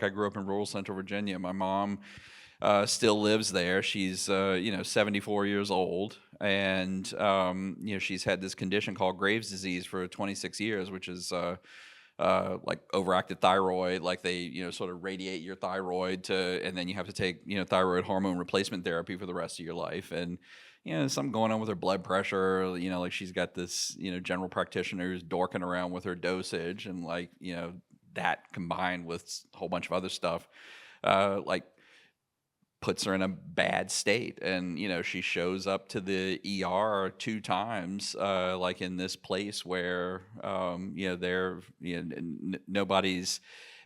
I grew up in rural Central Virginia. My mom still lives there. She's 74 years old, and she's had this condition called Graves' disease for 26 years, which is like overactive thyroid. Like they sort of radiate your thyroid and then you have to take thyroid hormone replacement therapy for the rest of your life. And something going on with her blood pressure. Like she's got this general practitioner who's dorking around with her dosage, and like that combined with a whole bunch of other stuff, like puts her in a bad state. And she shows up to the ER 2 times, like in this place where they're nobody's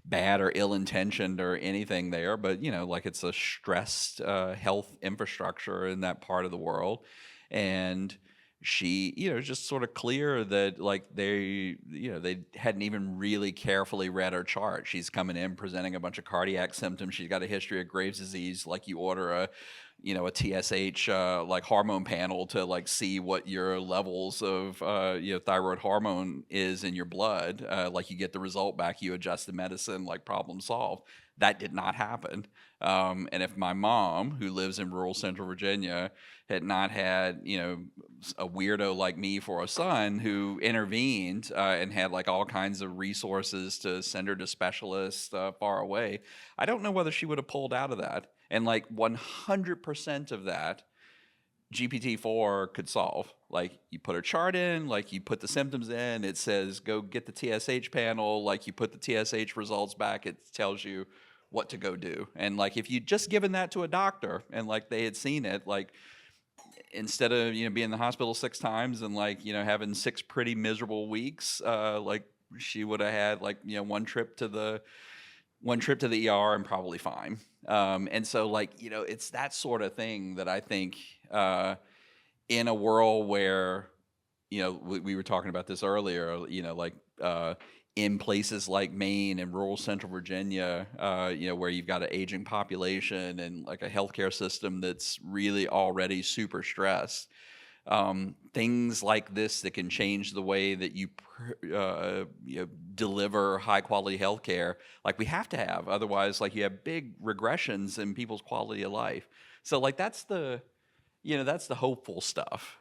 bad or ill-intentioned or anything there, but like it's a stressed health infrastructure in that part of the world. And she just sort of clear that like they hadn't even really carefully read her chart. She's coming in presenting a bunch of cardiac symptoms. She's got a history of Graves' disease. Like you order a TSH like hormone panel to like see what your levels of thyroid hormone is in your blood. Like you get the result back, you adjust the medicine, like problem solved. That did not happen. And if my mom, who lives in rural Central Virginia, had not had a weirdo like me for a son who intervened and had like all kinds of resources to send her to specialists far away, I don't know whether she would have pulled out of that. And like 100% of that, GPT-4 could solve. Like you put her chart in, like you put the symptoms in, it says go get the TSH panel, like you put the TSH results back, it tells you what to go do. And like if you just given that to a doctor and like they had seen it, like instead of being in the hospital 6 times and like having 6 pretty miserable weeks, like she would have had like one trip to the ER and probably fine. And so like it's that sort of thing that I think in a world where we were talking about this earlier, like in places like Maine and rural Central Virginia, where you've got an aging population and like a healthcare system that's really already super stressed. Things like this that can change the way that you deliver high quality healthcare, like we have to have. Otherwise, like you have big regressions in people's quality of life. So like that's the hopeful stuff.